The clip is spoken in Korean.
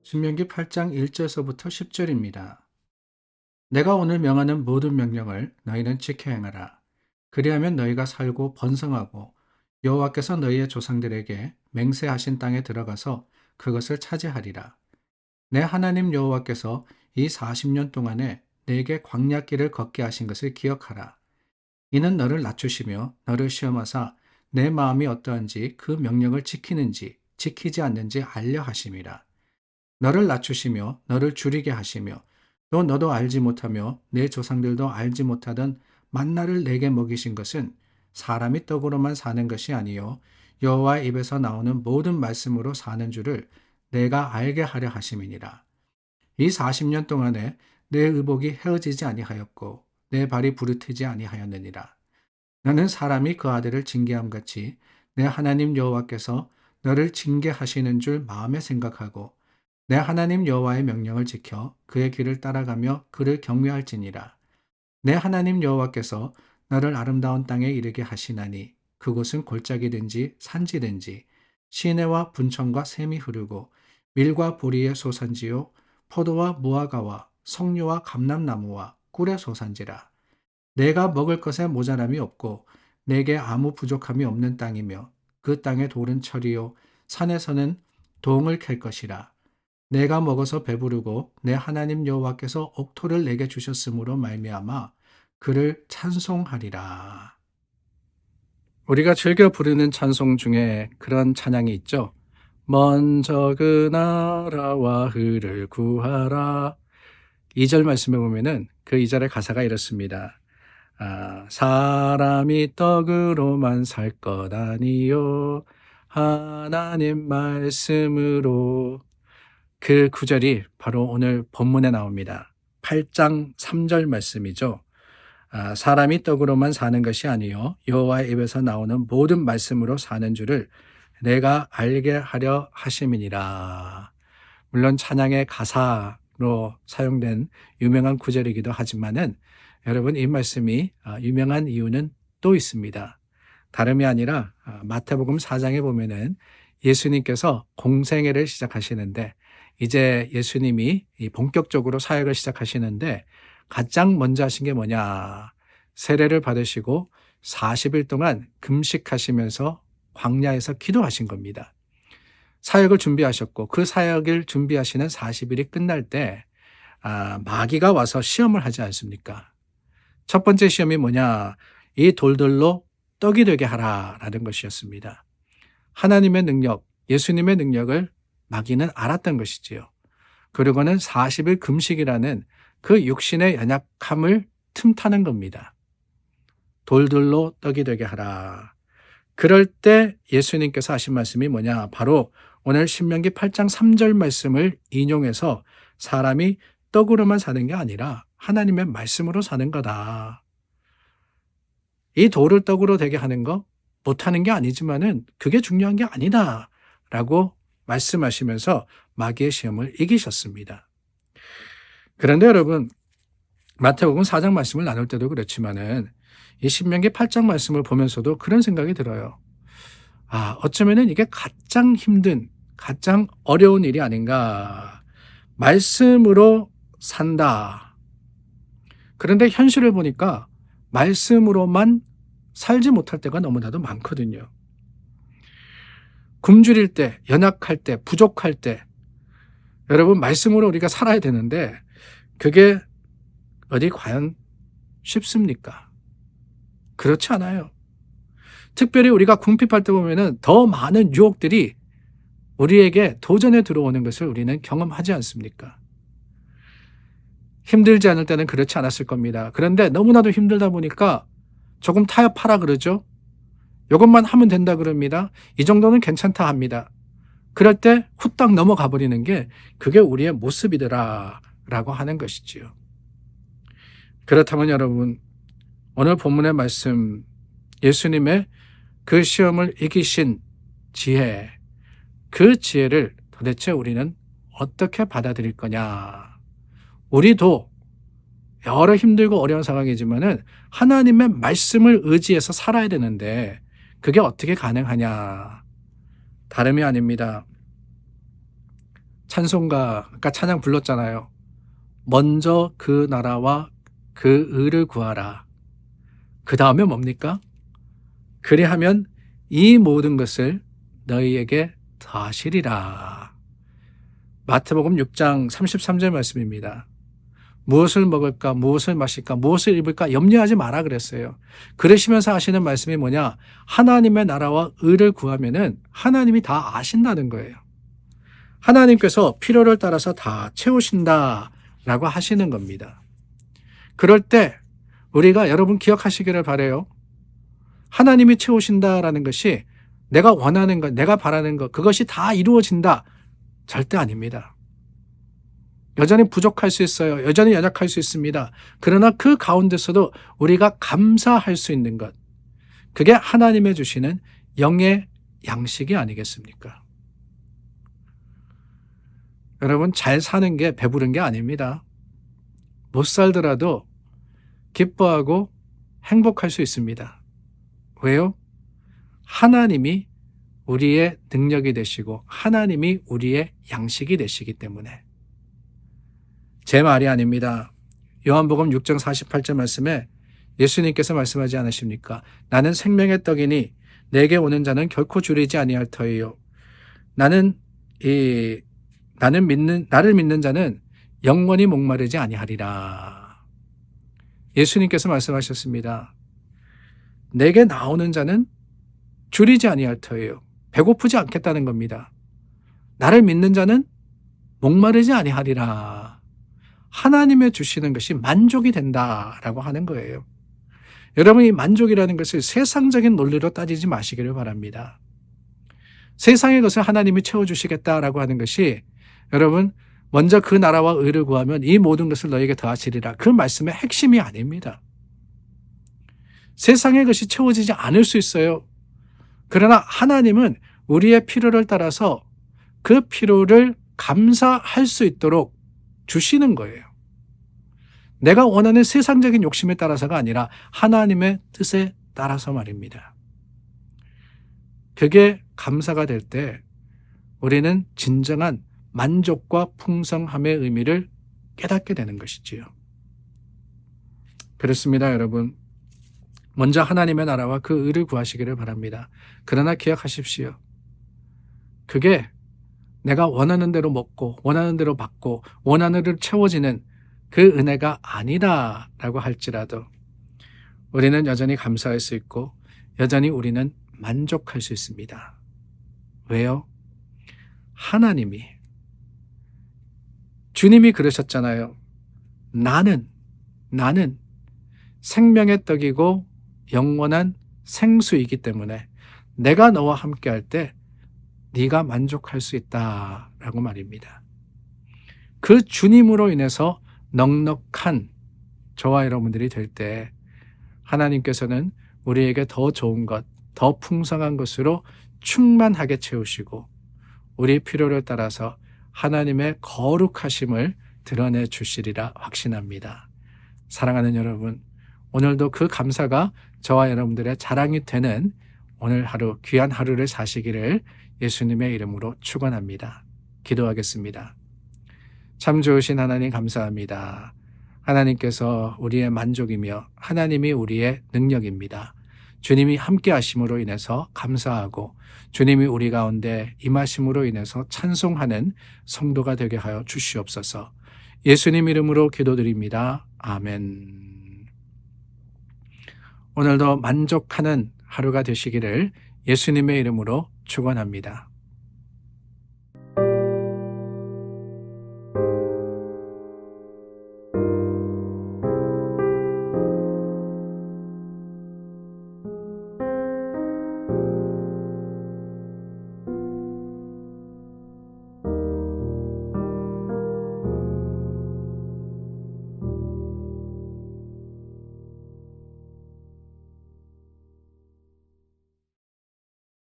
신명기 8장 1절서부터 10절입니다. 내가 오늘 명하는 모든 명령을 너희는 지켜 행하라. 그리하면 너희가 살고 번성하고 여호와께서 너희의 조상들에게 맹세하신 땅에 들어가서 그것을 차지하리라. 내 하나님 여호와께서 이 40년 동안에 내게 광야길을 걷게 하신 것을 기억하라. 이는 너를 낮추시며 너를 시험하사 내 마음이 어떠한지 그 명령을 지키는지 지키지 않는지 알려 하심이라. 너를 낮추시며 너를 줄이게 하시며 또 너도 알지 못하며 내 조상들도 알지 못하던 만나를 내게 먹이신 것은 사람이 떡으로만 사는 것이 아니요 여호와의 입에서 나오는 모든 말씀으로 사는 줄을 내가 알게 하려 하심이니라. 이 40년 동안에 내 의복이 헤어지지 아니하였고 내 발이 부르트지 아니하였느니라. 너는 사람이 그 아들을 징계함 같이 내 하나님 여호와께서 너를 징계하시는 줄 마음에 생각하고 내 하나님 여호와의 명령을 지켜 그의 길을 따라가며 그를 경외할지니라. 내 하나님 여호와께서 너를 아름다운 땅에 이르게 하시나니 그곳은 골짜기든지 산지든지 시내와 분천과 샘이 흐르고 밀과 보리의 소산지요 포도와 무화과와 석류와 감람나무와 꿀의 소산지라. 내가 먹을 것에 모자람이 없고 내게 아무 부족함이 없는 땅이며 그 땅의 돌은 철이요 산에서는 동을 캘 것이라. 내가 먹어서 배부르고 내 하나님 여호와께서 옥토를 내게 주셨으므로 말미암아 그를 찬송하리라. 우리가 즐겨 부르는 찬송 중에 그런 찬양이 있죠. 먼저 그 나라와 의를 구하라. 2절 말씀에 보면은 그 2절의 가사가 이렇습니다. 사람이 떡으로만 살 것 아니요 하나님 말씀으로. 그 구절이 바로 오늘 본문에 나옵니다. 8장 3절 말씀이죠. 사람이 떡으로만 사는 것이 아니요 여호와의 입에서 나오는 모든 말씀으로 사는 줄을 내가 알게 하려 하심이니라. 물론 찬양의 가사로 사용된 유명한 구절이기도 하지만은 여러분 이 말씀이 유명한 이유는 또 있습니다. 다름이 아니라 마태복음 4장에 보면은 예수님께서 공생애를 시작하시는데 이제 예수님이 본격적으로 사역을 시작하시는데 가장 먼저 하신 게 뭐냐? 세례를 받으시고 40일 동안 금식하시면서 광야에서 기도하신 겁니다. 사역을 준비하셨고 그 사역을 준비하시는 40일이 끝날 때 마귀가 와서 시험을 하지 않습니까? 첫 번째 시험이 뭐냐? 이 돌들로 떡이 되게 하라라는 것이었습니다. 하나님의 능력, 예수님의 능력을 마귀는 알았던 것이지요. 그리고는 40일 금식이라는 그 육신의 연약함을 틈타는 겁니다. 돌들로 떡이 되게 하라. 그럴 때 예수님께서 하신 말씀이 뭐냐? 바로 오늘 신명기 8장 3절 말씀을 인용해서 사람이 떡으로만 사는 게 아니라 하나님의 말씀으로 사는 거다. 이 돌을 떡으로 되게 하는 거 못하는 게 아니지만은 그게 중요한 게 아니다. 라고 말씀하시면서 마귀의 시험을 이기셨습니다. 그런데 여러분, 마태복음 4장 말씀을 나눌 때도 그렇지만은 이 신명기 8장 말씀을 보면서도 그런 생각이 들어요. 어쩌면은 이게 가장 힘든, 가장 어려운 일이 아닌가. 말씀으로 산다. 그런데 현실을 보니까 말씀으로만 살지 못할 때가 너무나도 많거든요. 굶주릴 때, 연약할 때, 부족할 때 여러분 말씀으로 우리가 살아야 되는데 그게 어디 과연 쉽습니까? 그렇지 않아요. 특별히 우리가 궁핍할 때 보면은 더 많은 유혹들이 우리에게 도전에 들어오는 것을 우리는 경험하지 않습니까? 힘들지 않을 때는 그렇지 않았을 겁니다. 그런데 너무나도 힘들다 보니까 조금 타협하라 그러죠. 이것만 하면 된다 그럽니다. 이 정도는 괜찮다 합니다. 그럴 때 후딱 넘어가 버리는 게 그게 우리의 모습이더라 라고 하는 것이지요. 그렇다면 여러분 오늘 본문의 말씀 예수님의 그 시험을 이기신 지혜, 그 지혜를 도대체 우리는 어떻게 받아들일 거냐. 우리도 여러 힘들고 어려운 상황이지만은 하나님의 말씀을 의지해서 살아야 되는데 그게 어떻게 가능하냐. 다름이 아닙니다. 찬송가, 그러니까 찬양 불렀잖아요. 먼저 그 나라와 그 의를 구하라. 그 다음에 뭡니까? 그리하면 이 모든 것을 너희에게 더하시리라. 마태복음 6장 33절 말씀입니다. 무엇을 먹을까, 무엇을 마실까, 무엇을 입을까 염려하지 마라 그랬어요. 그러시면서 하시는 말씀이 뭐냐? 하나님의 나라와 의를 구하면은 하나님이 다 아신다는 거예요. 하나님께서 필요를 따라서 다 채우신다라고 하시는 겁니다. 그럴 때 우리가 여러분 기억하시기를 바라요. 하나님이 채우신다라는 것이 내가 원하는 것, 내가 바라는 것, 그것이 다 이루어진다. 절대 아닙니다. 여전히 부족할 수 있어요. 여전히 연약할 수 있습니다. 그러나 그 가운데서도 우리가 감사할 수 있는 것, 그게 하나님의 주시는 영의 양식이 아니겠습니까? 여러분, 잘 사는 게 배부른 게 아닙니다. 못 살더라도 기뻐하고 행복할 수 있습니다. 왜요? 하나님이 우리의 능력이 되시고 하나님이 우리의 양식이 되시기 때문에. 제 말이 아닙니다. 요한복음 6장 48절 말씀에 예수님께서 말씀하지 않으십니까? 나는 생명의 떡이니 내게 오는 자는 결코 줄이지 아니할 터이요. 나를 믿는 자는 영원히 목마르지 아니하리라. 예수님께서 말씀하셨습니다. 내게 나오는 자는 줄이지 아니할 터이요. 배고프지 않겠다는 겁니다. 나를 믿는 자는 목마르지 아니하리라. 하나님의 주시는 것이 만족이 된다라고 하는 거예요. 여러분, 이 만족이라는 것을 세상적인 논리로 따지지 마시기를 바랍니다. 세상의 것을 하나님이 채워주시겠다라고 하는 것이 여러분, 먼저 그 나라와 의를 구하면 이 모든 것을 너에게 더하시리라. 그 말씀의 핵심이 아닙니다. 세상의 것이 채워지지 않을 수 있어요. 그러나 하나님은 우리의 필요를 따라서 그 필요를 감사할 수 있도록 주시는 거예요. 내가 원하는 세상적인 욕심에 따라서가 아니라 하나님의 뜻에 따라서 말입니다. 그게 감사가 될 때 우리는 진정한 만족과 풍성함의 의미를 깨닫게 되는 것이지요. 그렇습니다, 여러분. 먼저 하나님의 나라와 그 의를 구하시기를 바랍니다. 그러나 기억하십시오. 그게 내가 원하는 대로 먹고 원하는 대로 받고 원하는 대로 채워지는 그 은혜가 아니다라고 할지라도 우리는 여전히 감사할 수 있고 여전히 우리는 만족할 수 있습니다. 왜요? 하나님이 주님이 그러셨잖아요. 나는 생명의 떡이고 영원한 생수이기 때문에 내가 너와 함께 할 때 네가 만족할 수 있다라고 말입니다. 그 주님으로 인해서 넉넉한 저와 여러분들이 될 때 하나님께서는 우리에게 더 좋은 것, 더 풍성한 것으로 충만하게 채우시고 우리의 필요를 따라서 하나님의 거룩하심을 드러내 주시리라 확신합니다. 사랑하는 여러분, 오늘도 그 감사가 저와 여러분들의 자랑이 되는 오늘 하루, 귀한 하루를 사시기를 예수님의 이름으로 축원합니다. 기도하겠습니다. 참 좋으신 하나님 감사합니다. 하나님께서 우리의 만족이며 하나님이 우리의 능력입니다. 주님이 함께 하심으로 인해서 감사하고 주님이 우리 가운데 임하심으로 인해서 찬송하는 성도가 되게 하여 주시옵소서. 예수님 이름으로 기도드립니다. 아멘. 오늘도 만족하는 하루가 되시기를 예수님의 이름으로 축원합니다.